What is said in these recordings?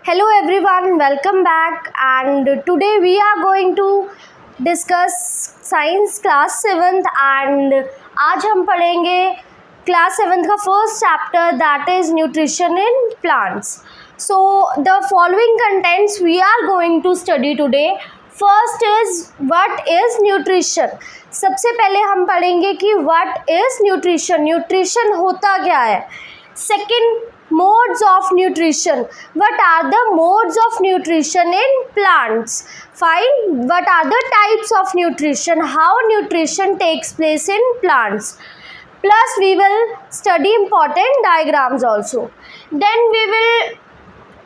Hello everyone, welcome back. And today we are going to discuss science class 7th and आज हम पढ़ेंगे class 7th का first chapter, that is nutrition in plants. So the following contents we are going to study today. First is what is nutrition. सबसे पहले हम पढ़ेंगे कि what is nutrition. Nutrition होता क्या है. Second, modes of nutrition. What are the modes of nutrition in plants? Fine. What are the types of nutrition? How nutrition takes place in plants? Plus we will study important diagrams also. Then we will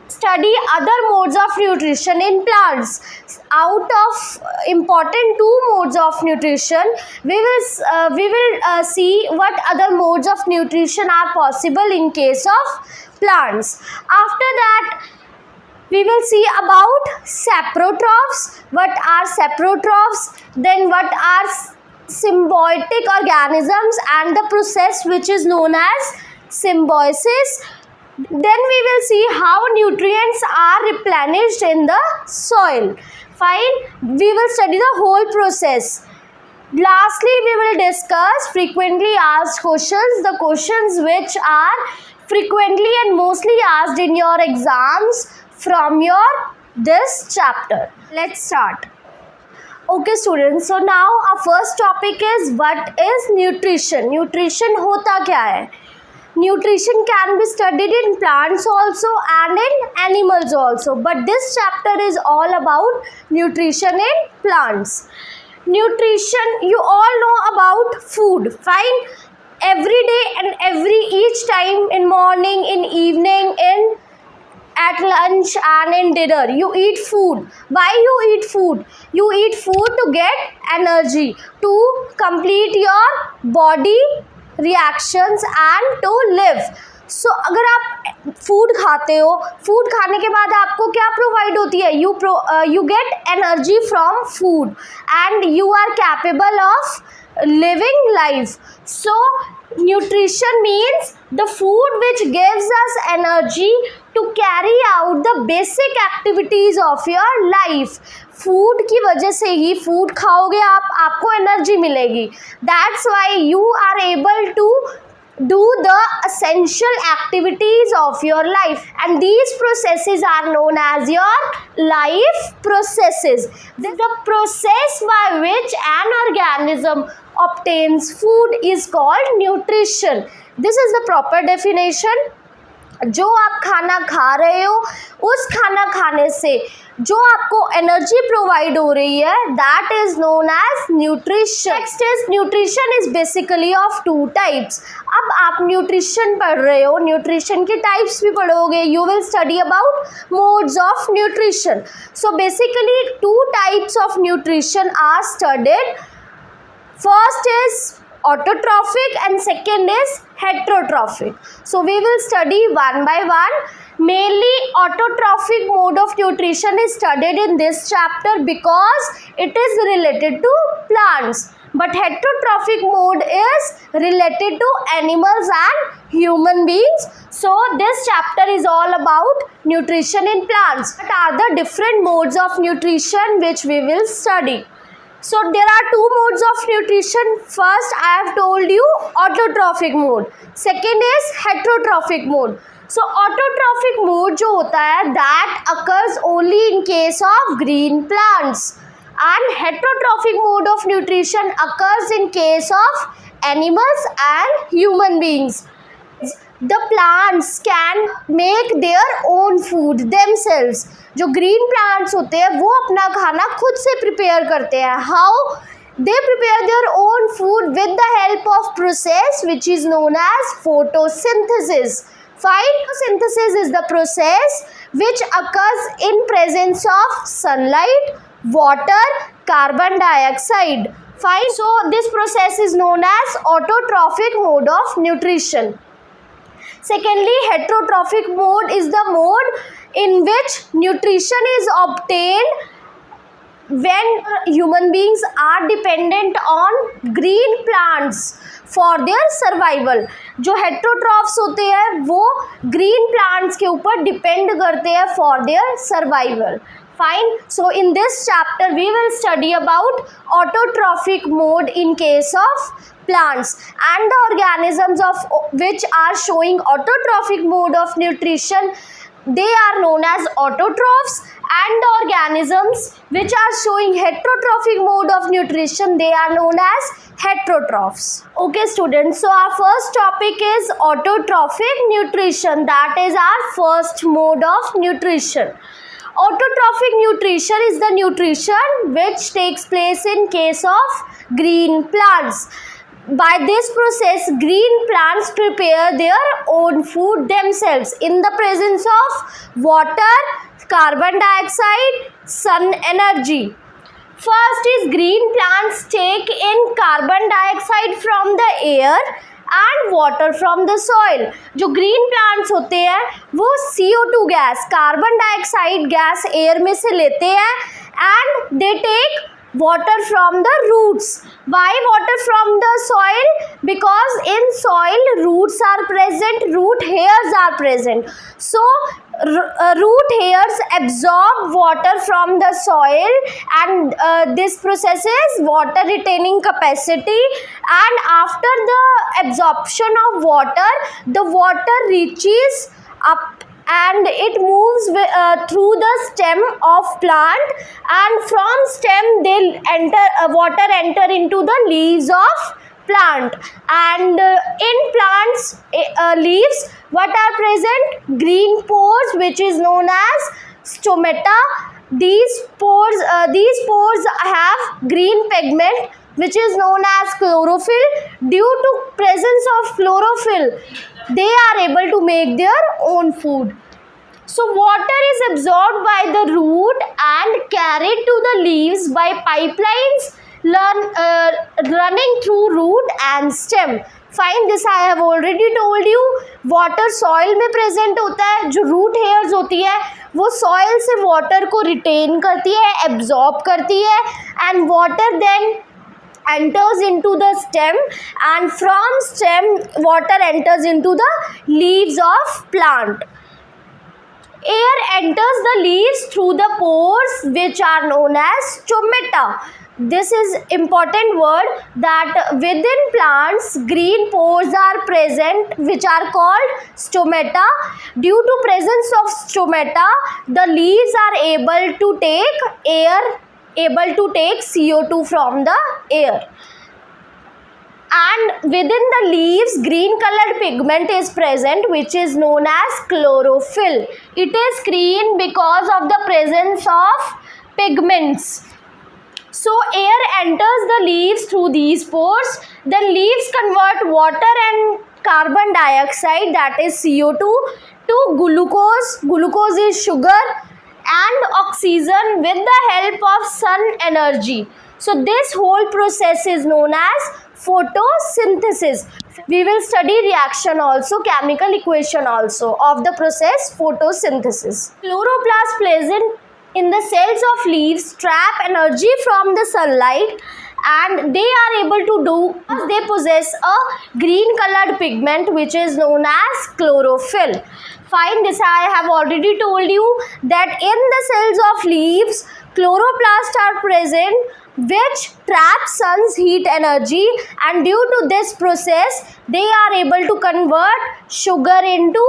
study other modes of nutrition in plants. Out of important two modes of nutrition, we will see what other modes of nutrition are possible in case of plants. After that, we will see about saprotrophs. What are saprotrophs? Then what are symbiotic organisms and the process which is known as symbiosis. Then we will see how nutrients are replenished in the soil. Fine. We will study the whole process. Lastly, we will discuss frequently asked questions, the questions which are frequently and mostly asked in your exams from your this chapter. Let's start. Okay students, so now our first topic is what is nutrition. Nutrition होता क्या है? Nutrition can be studied in plants also and in animals also, but this chapter is all about nutrition in plants. Nutrition, you all know about food, fine? Every day and each time, in morning, in evening, in at lunch and in dinner, you eat food. Why you eat food? You eat food to get energy, to complete your body reactions and to live. So अगर आप food खाते हो, food खाने के बाद आपको क्या provide होती है? You get energy from food and you are capable of living life. So nutrition means the food which gives us energy to carry out the basic activities of your life. Food की वजह से ही, food खाओगे आप, आपको energy मिलेगी. That's why you are able to do the essential activities of your life, and these processes are known as your life processes. The process by which an organism obtains food is called nutrition. This is the proper definition. जो आप खाना खा रहे हो, उस खाना खाने से जो आपको एनर्जी प्रोवाइड हो रही है, that is known as nutrition. Next is nutrition is basically of two types. अब आप न्यूट्रिशन पढ़ रहे हो, न्यूट्रिशन के टाइप्स भी पढ़ोगे. You will study about modes of nutrition. So basically two types of nutrition are studied. First is autotrophic and second is heterotrophic. So we will study one by one. Mainly autotrophic mode of nutrition is studied in this chapter because it is related to plants, but heterotrophic mode is related to animals and human beings. So this chapter is all about nutrition in plants. What are the different modes of nutrition which we will study? So there are two modes of nutrition. First, I have told you autotrophic mode. Second is heterotrophic mode. So autotrophic mode जो होता है, that occurs only in case of green plants, and heterotrophic mode of nutrition occurs in case of animals and human beings. The plants can make their own food themselves. जो green plants होते हैं वो अपना खाना खुद से prepare करते हैं. How they prepare their own food with the help of process which is known as photosynthesis. Photosynthesis is the process which occurs in presence of sunlight, water, carbon dioxide. Fine. So this process is known as autotrophic mode of nutrition. Secondly, heterotrophic mode is the mode in which nutrition is obtained when human beings are dependent on green plants for their survival. जो heterotrophs होते हैं वो green plants के ऊपर depend करते हैं for their survival. Fine. So in this chapter we will study about autotrophic mode in case of plants, and the organisms of which are showing autotrophic mode of nutrition, they are known as autotrophs, and the organisms which are showing heterotrophic mode of nutrition, they are known as heterotrophs. Okay students, so our first topic is autotrophic nutrition. That is our first mode of nutrition. Autotrophic nutrition is the nutrition which takes place in case of green plants. By this process, green plants prepare their own food themselves in the presence of water, carbon dioxide, sun energy. First is green plants take in carbon dioxide from the air and water from the soil. जो green plants होते हैं वो CO2 gas, carbon dioxide gas air में से लेते हैं and they take water from the roots. Why water from the soil? Because in soil roots are present, root hairs are present. So root hairs absorb water from the soil, and this process is water retaining capacity, and after the absorption of water, the water reaches up and it moves through the stem of plant, and from stem they water enter into the leaves of plant, and in plants leaves what are present? Green pores, which is known as stomata. These pores have green pigment which is known as chlorophyll. Due to presence of chlorophyll, they are able to make their own food. So water is absorbed by the root and carried to the leaves by pipelines running through root and stem. Fine, this I have already told you. Water soil में present होता है, जो root hairs होती है वो soil से water को retain करती है, absorb करती है, and water then enters into the stem, and from stem water enters into the leaves of plant. Air enters the leaves through the pores which are known as stomata. This is important word, that within plants green pores are present which are called stomata. Due to presence of stomata, the leaves are able to take CO2 from the air, and within the leaves green colored pigment is present which is known as chlorophyll. It is green because of the presence of pigments. So air enters the leaves through these pores. Then leaves convert water and carbon dioxide, that is CO2, to glucose. Glucose is sugar, and oxygen with the help of sun energy. So this whole process is known as photosynthesis. We will study reaction also, chemical equation also of the process photosynthesis. Chloroplast present in the cells of leaves trap energy from the sunlight, and they are able to do because they possess a green colored pigment which is known as chlorophyll. Fine, this I have already told you, that in the cells of leaves chloroplasts are present which trap sun's heat energy, and due to this process they are able to convert sugar into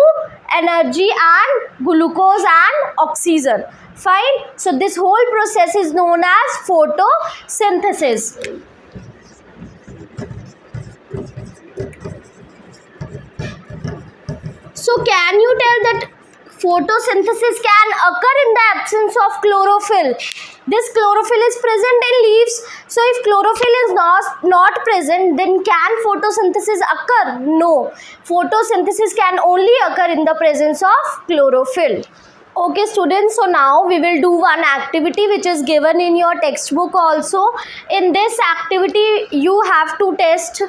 energy and glucose and oxygen. Fine, so this whole process is known as photosynthesis. So can you tell that photosynthesis can occur in the absence of chlorophyll? This chlorophyll is present in leaves. So if chlorophyll is not present, then can photosynthesis occur? No. Photosynthesis can only occur in the presence of chlorophyll. Okay students, so now we will do one activity which is given in your textbook also. In this activity you have to test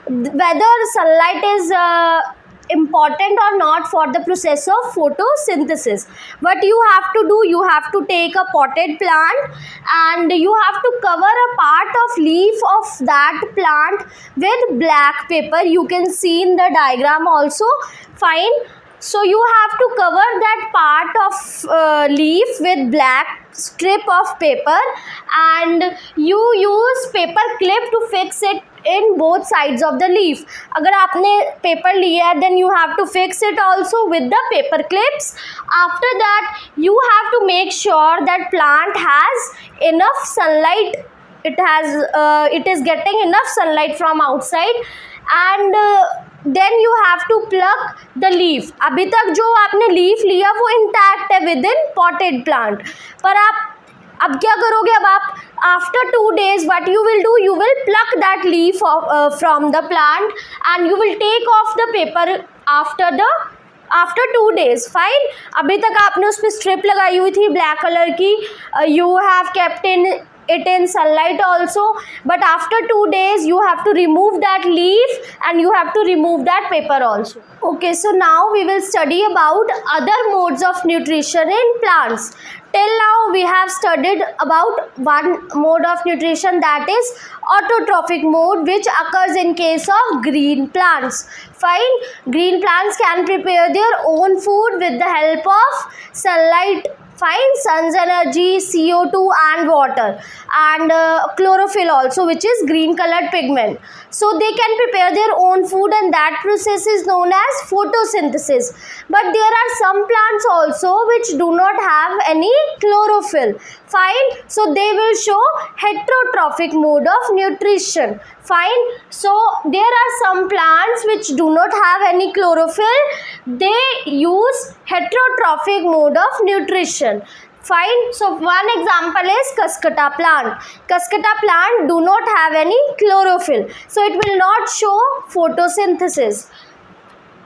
whether sunlight is important or not for the process of photosynthesis. What you have to do, you have to take a potted plant and you have to cover a part of leaf of that plant with black paper. You can see in the diagram also. Fine. So you have to cover that part of leaf with black strip of paper and you use paper clip to fix it in both sides of the leaf. अगर आपने paper लिया है then you have to fix it also with the paper clips. After that you have to make sure that plant has enough sunlight. It is getting enough sunlight from outside and then you have to pluck the leaf. अभी तक जो आपने leaf लिया वो intact है with in potted plant, पर आप अब क्या करोगे, अब आप after 2 days what you will do, you will pluck that leaf from the plant and you will take off the paper after 2 days. Fine. अभी तक आपने उस पर स्ट्रिप लगाई हुई थी ब्लैक कलर की, you have kept it in sunlight also, but after 2 days you have to remove that leaf and you have to remove that paper also. Okay, so now we will study about other modes of nutrition in plants. Till now we have studied about one mode of nutrition, that is autotrophic mode, which occurs in case of green plants. Fine. Green plants can prepare their own food with the help of sunlight. Fine. Sun's energy, CO2 and water and chlorophyll also, which is green colored pigment. So they can prepare their own food and that process is known as photosynthesis. But there are some plants also which do not have any chlorophyll. Fine. So they will show heterotrophic mode of nutrition. Fine. So there are some plants which do not have any chlorophyll. They use heterotrophic mode of nutrition. Fine. So one example is Cuscuta plant. Cuscuta plant do not have any chlorophyll, so it will not show photosynthesis.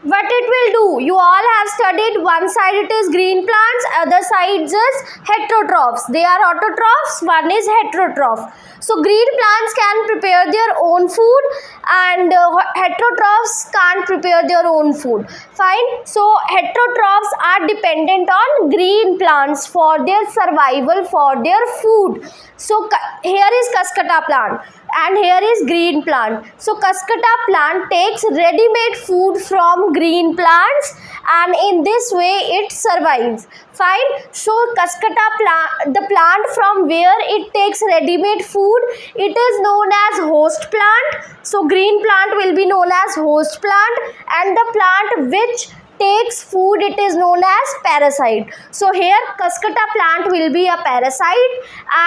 What it will do, you all have studied, one side it is green plants, other side is heterotrophs. They are autotrophs, one is heterotroph. So green plants can prepare their own food and heterotrophs can't prepare their own food. Fine. So heterotrophs are dependent on green plants for their survival, for their food. So here is Cuscuta plant and here is green plant. So Cuscuta plant takes ready-made food from green plants and in this way it survives. Fine. So Cuscuta plant, the plant from where it takes ready-made food, it is known as host plant. So green plant will be known as host plant and the plant which takes food, it is known as parasite. So here Cuscuta plant will be a parasite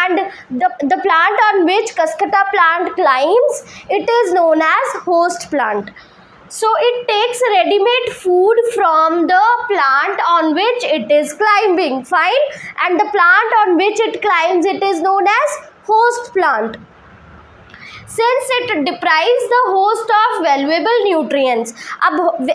and the plant on which Cuscuta plant climbs, it is known as host plant. So it takes ready-made food from the plant on which it is climbing. Fine. And the plant on which it climbs, it is known as host plant. Since it deprives the host of valuable nutrients, अब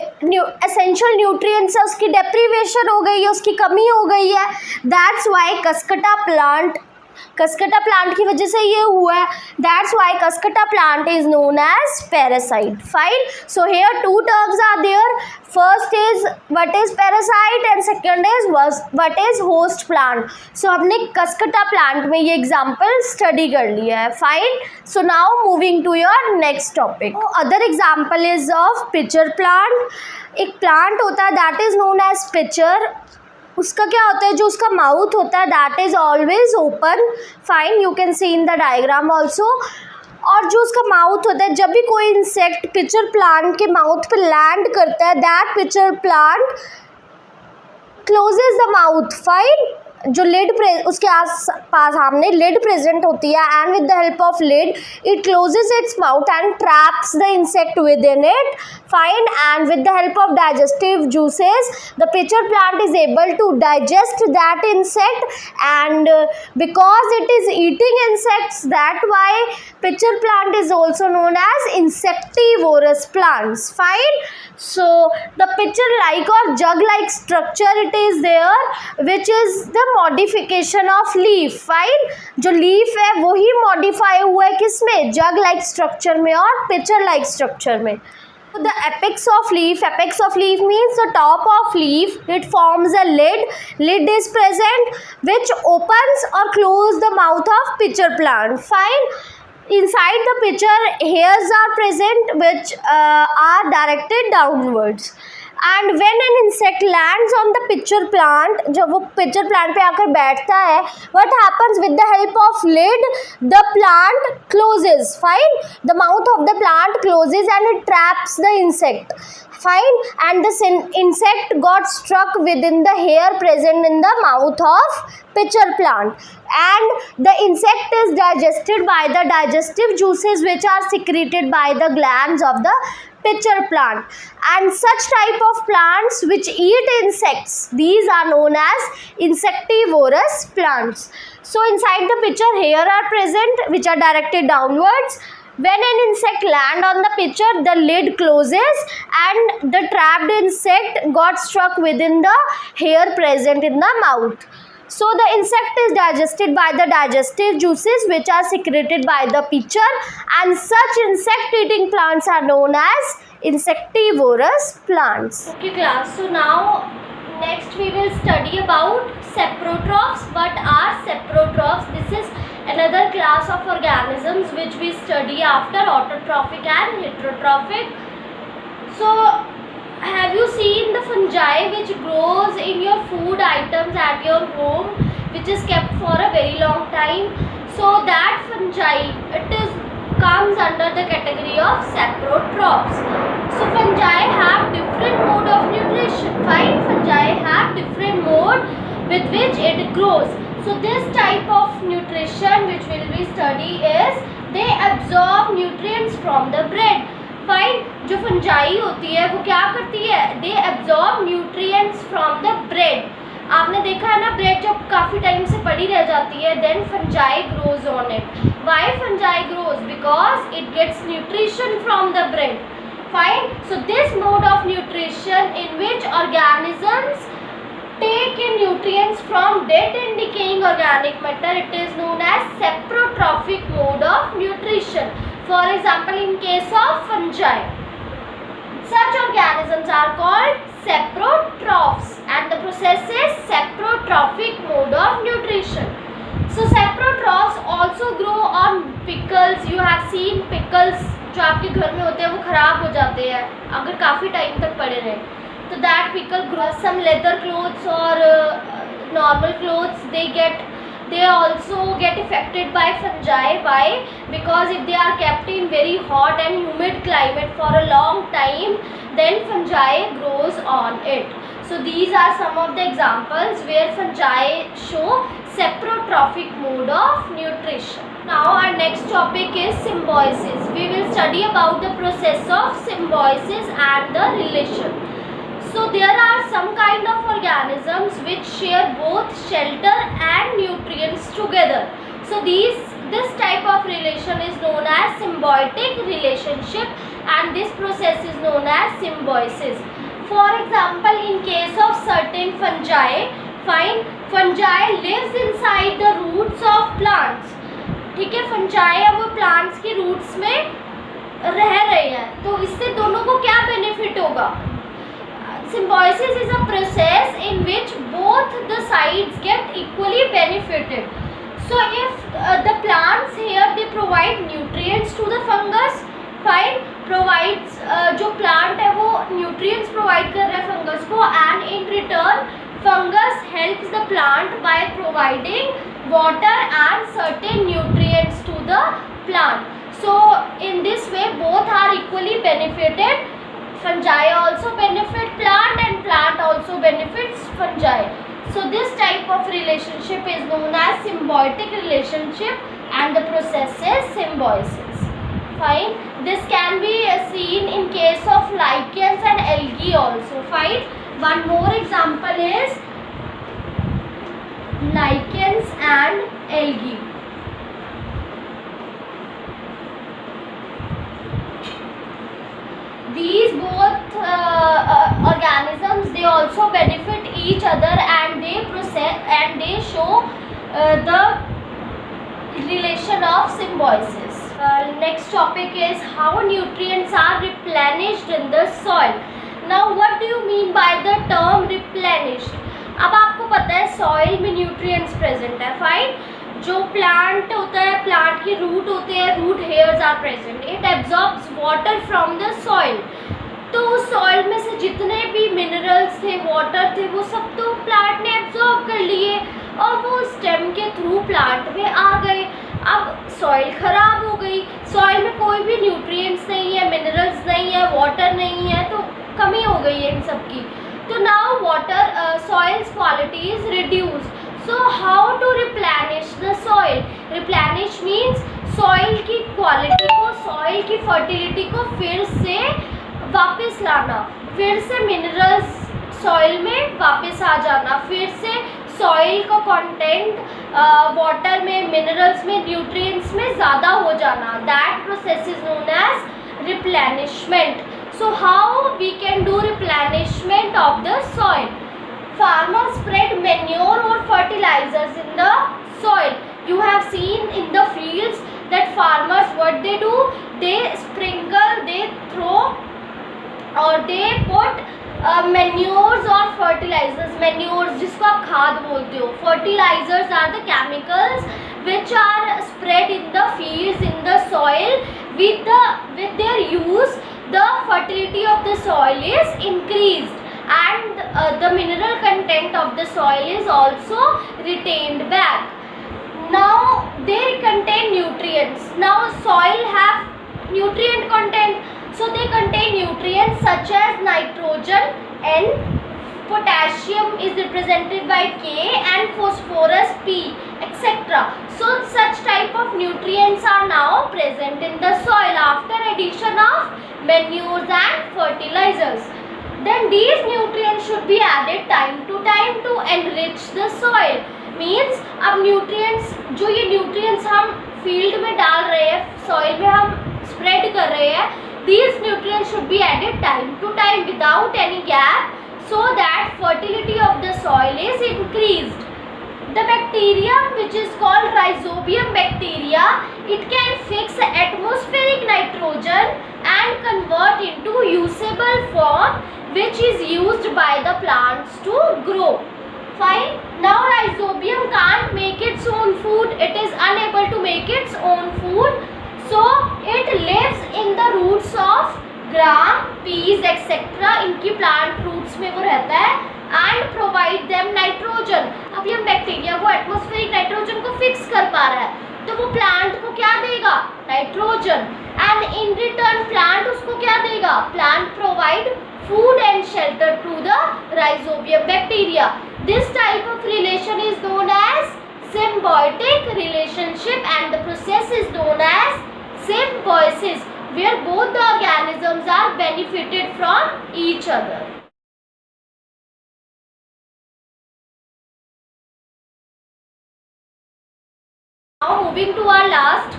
essential nutrients उसकी deprivation हो गई है, उसकी कमी हो गई है. That's why Cuscuta plant की वजह से ये हुआ है. That's why Cuscuta plant is known as parasite. Fine. So here two terms are there. First is what is parasite and second is what is host plant. So हमने Cuscuta plant में ये example study कर लिया है. Fine. So now moving to your next topic. Other example is of pitcher plant. एक plant होता है that is known as pitcher. उसका क्या होता है, जो उसका माउथ होता है that is always open. Fine. You can see in the diagram also. और जो उसका माउथ होता है, जब भी कोई इंसेक्ट पिचर प्लांट के माउथ पे लैंड करता है, that pitcher plant closes the mouth. Fine. जो लिड उसके आस पास सामने लिड प्रेजेंट होती है and with the help of lid it closes its mouth and traps the insect within it. Fine. And with the help of digestive juices the pitcher plant is able to digest that insect and because it is eating insects, that why pitcher plant is also known as insectivorous plants. Fine. So the pitcher like or jug like structure it is there, which is the modification of leaf. Fine. जो leaf है वही modify हुआ है किसमें, jug like structure में और pitcher like structure में. The apex of leaf means the top of leaf. It forms a lid. Lid is present which opens or close the mouth of pitcher plant. Fine. Inside the pitcher, hairs are present which are directed downwards. And when an insect lands on the pitcher plant, जब वो pitcher plant पे आकर बैठता है, what happens with the help of lid? The plant closes. Fine. The mouth of the plant closes and it traps the insect. Fine. And the insect got stuck within the hair present in the mouth of pitcher plant. And the insect is digested by the digestive juices which are secreted by the glands of the pitcher plant. And such type of plants which eat insects, these are known as insectivorous plants. So inside the pitcher, hair are present which are directed downwards. When an insect land on the pitcher, the lid closes and the trapped insect got stuck within the hair present in the mouth. So the insect is digested by the digestive juices which are secreted by the pitcher, and such insect eating plants are known as insectivorous plants. Okay class, so now next we will study about saprotrophs. What are saprotrophs? This is another class of organisms which we study after autotrophic and heterotrophic. So have you seen the fungi which grows in your food items at your home, which is kept for a very long time? So that fungi, comes under the category of saprotrophs. So fungi have different mode of nutrition. Fine, fungi have different mode with which it grows. So this type of nutrition which will be study is they absorb nutrients from the bread. Fine, जो fungi होती है वो क्या करती है? They absorb nutrients from the bread. आपने देखा है ना, ब्रेड जब काफ़ी टाइम से पड़ी रह जाती है, then fungi grows on it. Why fungi grows? Because it gets nutrition from the bread. Fine. So this mode of nutrition in which organisms take in nutrients from dead and decaying organic matter, it is known as saprotrophic mode of nutrition. For example, in case of fungi, such organisms are called saprotrophs and the process is saprotrophic mode of nutrition. So saprotrophs also grow on pickles. You have seen pickles जो आपके घर में होते हैं वो खराब हो जाते हैं अगर काफ़ी टाइम तक पड़े रहे. So that pickle grows. Some leather clothes or normal clothes, they also get affected by fungi. Why? Because if they are kept in very hot and humid climate for a long time, then fungi grows on it. So these are some of the examples where fungi show saprotrophic mode of nutrition. Now our next topic is symbiosis. We will study about the process of symbiosis and the relation. So there are some kind of organisms which share both shelter and nutrients together. So this type of relation is known as symbiotic relationship and this process is known as symbiosis. For example, in case of certain fungi, fungi lives inside the roots of plants. ठीक है, fungi अब वो plants की roots में रह रहे हैं, तो इससे दोनों को क्या benefit होगा? Symbiosis is a process in which both the sides get equally benefited. So if the plants here they provide nutrients to the fungus, provides जो plant है वो nutrients provide कर रहा है fungus को, and in return fungus helps the plant by providing water and certain nutrients to the plant. So in this way both are equally benefited. Fungi also benefit plant and plant also benefits fungi. So this type of relationship is known as symbiotic relationship and the process is symbiosis. Fine. This can be seen in case of lichens and algae also. Fine. One more example is lichens and algae. These both organisms they also benefit each other and they show the relation of symbiosis. Next topic is how nutrients are replenished in the soil. Now what do you mean by the term replenished? अब आपको पता है soil में nutrients present है, fine. जो plant होता है, plant के रूट होते हैं, root hairs are present. It absorbs water from the soil. तो उस सॉइल में से जितने भी मिनरल्स थे, वाटर थे, वो सब तो प्लांट ने एब्जॉर्ब कर लिए और वो स्टेम के थ्रू प्लांट में आ गए. अब सॉइल खराब हो गई, सॉइल में कोई भी न्यूट्रिएंट्स नहीं है, मिनरल्स नहीं है, वाटर नहीं है, तो कमी हो गई है इन सब की. तो now water soil's quality is reduced. So how to replenish the soil? Replenish means soil की क्वालिटी को, सॉइल की फर्टिलिटी को फिर से वापस लाना, फिर से मिनरल्स सॉइल में वापस आ जाना, फिर से सॉइल का कंटेंट वाटर में, मिनरल्स में, न्यूट्रिएंट्स में ज़्यादा हो जाना. That process is known as replenishment. So how we can do replenishment of the soil? Farmers spread manure or fertilizers in the soil. You have seen in the fields that farmers, what they do, they sprinkle, they throw or they put manures or fertilizers. Manures जिसको आप खाद बोलते हो. Fertilizers are the chemicals which are spread in the fields, in the soil. With their use, the fertility of the soil is increased and the mineral content of the soil is also retained back. Now they contain nutrients. Now soil have nutrient content, so they contain nutrients such as nitrogen, N, potassium is represented by K, and phosphorus, P, etc. So such type of nutrients are now present in the soil after addition of manures and fertilizers. Then these nutrients should be added time to time to enrich the soil. Means अब nutrients, जो ये nutrients हम field में डाल रहे हैं, soil में हम spread कर रहे हैं, these nutrients should be added time to time without any gap, so that fertility of the soil is increased. The bacterium which is called rhizobium bacteria, it can fix atmospheric nitrogen and convert into usable form, which is used by the plants to grow. Fine. Now rhizobium can't make its own food. It is unable to make its own food. So it lives in the roots of gram, peas, etc. इनकी plant roots में वो रहता है and provide them nitrogen. अभी हम bacteria को atmospheric nitrogen को fix कर पा रहा है, तो वो प्लांट को क्या देगा? Nitrogen. And in return plant उसको क्या देगा? Plant provide food and shelter to the rhizobium bacteria. This type of relation is known as symbiotic relationship and the process is known as symbiosis, where both the organisms are benefited from each other. Now moving to our last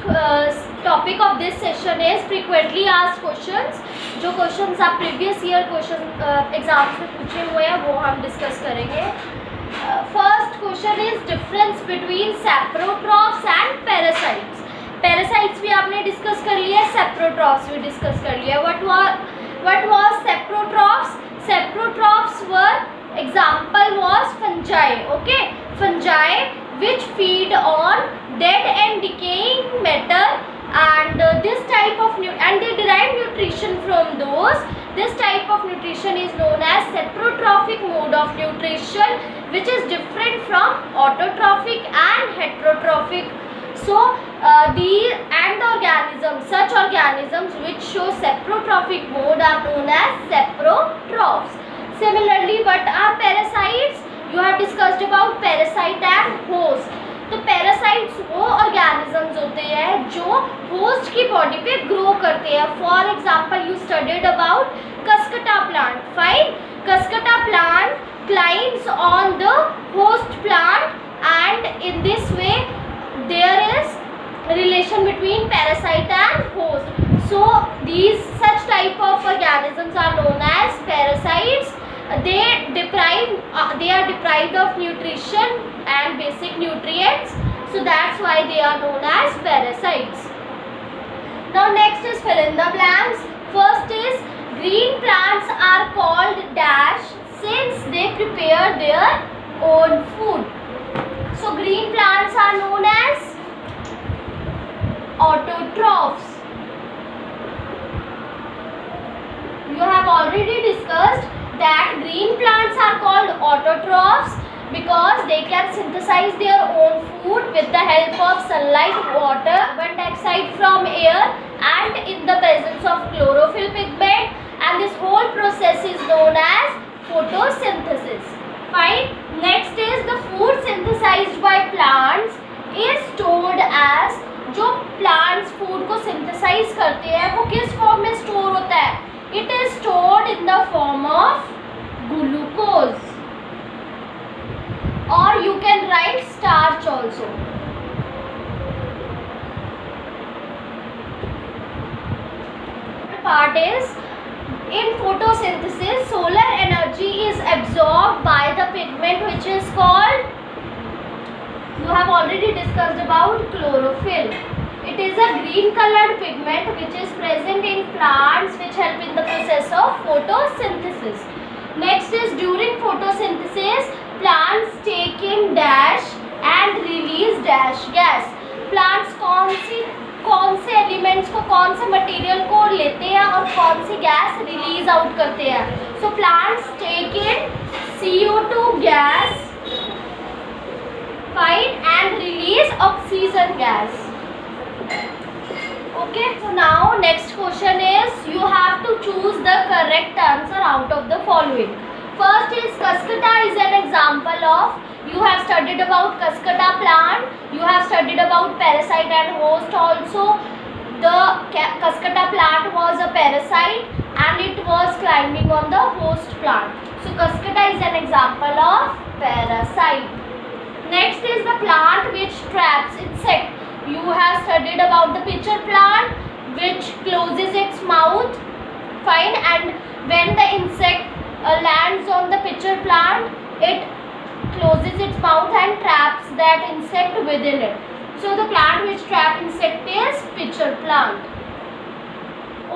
topic of this session is frequently asked questions. जो questions आप previous year question exams में पूछे हुए हैं वो हम discuss करेंगे. First question is difference between saprotrophs and parasites. Parasites भी आपने discuss कर लिया है, saprotrophs भी discuss कर लिया है. What was saprotrophs? Saprotrophs were, example was fungi. Okay, fungi which feed on dead and decaying matter, and this type of and they derive nutrition from those. This type of nutrition is known as saprotrophic mode of nutrition, which is different from autotrophic and heterotrophic. So the organisms, such organisms which show saprotrophic mode are known as saprotrophs. Similarly, what are parasites? You have discussed about parasite and host. तो parasites वो organisms होते हैं जो host की body पे grow करते हैं. For example, you studied about Cuscuta plant. Fine. Cuscuta plant climbs on the host plant, and in this way there is relation between parasite and host. So these such type of organisms are known as parasites. They are deprived of nutrition and basic nutrients, so that's why they are known as parasites. Now next is fill in the blanks. First is Green plants are called dash since they prepare their own food. So green plants are known as autotrophs. You have already discussed that green plants are called autotrophs because they can synthesize their own food with the help of sunlight, water, carbon dioxide from air, and in the presence of chlorophyll pigment, and this whole process is known as photosynthesis. Fine. Next is the food synthesized by plants is stored as, जो plants food को synthesize करते हैं वो किस form में store होता है? It is stored in the form of glucose, or you can write starch also. Part is, in photosynthesis, solar energy is absorbed by the pigment which is called, you have already discussed about chlorophyll. It is a green colored pigment which is present in plants which help in the process of photosynthesis. Next is, during photosynthesis, plants take in dash and release dash gas. Plants कौन से elements को, कौन से material को लेते हैं और कौन सी गैस रिलीज आउट करते हैं? So plants take in CO2 gas, fine, and release oxygen gas. Okay, so now next question is, you have to choose the correct answer out of the following. First is, cuscuta is an example of, you have studied about cuscuta plant, you have studied about parasite and host also. The cuscuta plant was a parasite and it was climbing on the host plant. So cuscuta is an example of parasite. Next is the plant which traps insect. You have studied about the pitcher plant which closes its mouth, fine, and when the insect lands on the pitcher plant, it closes its mouth and traps that insect within it. So the plant which traps insect is pitcher plant.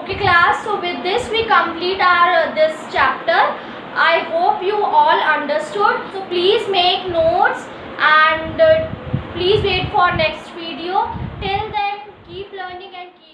Okay class, so with this we complete our this chapter. I hope you all understood. So please make notes and please wait for next video. Till then, keep learning and keep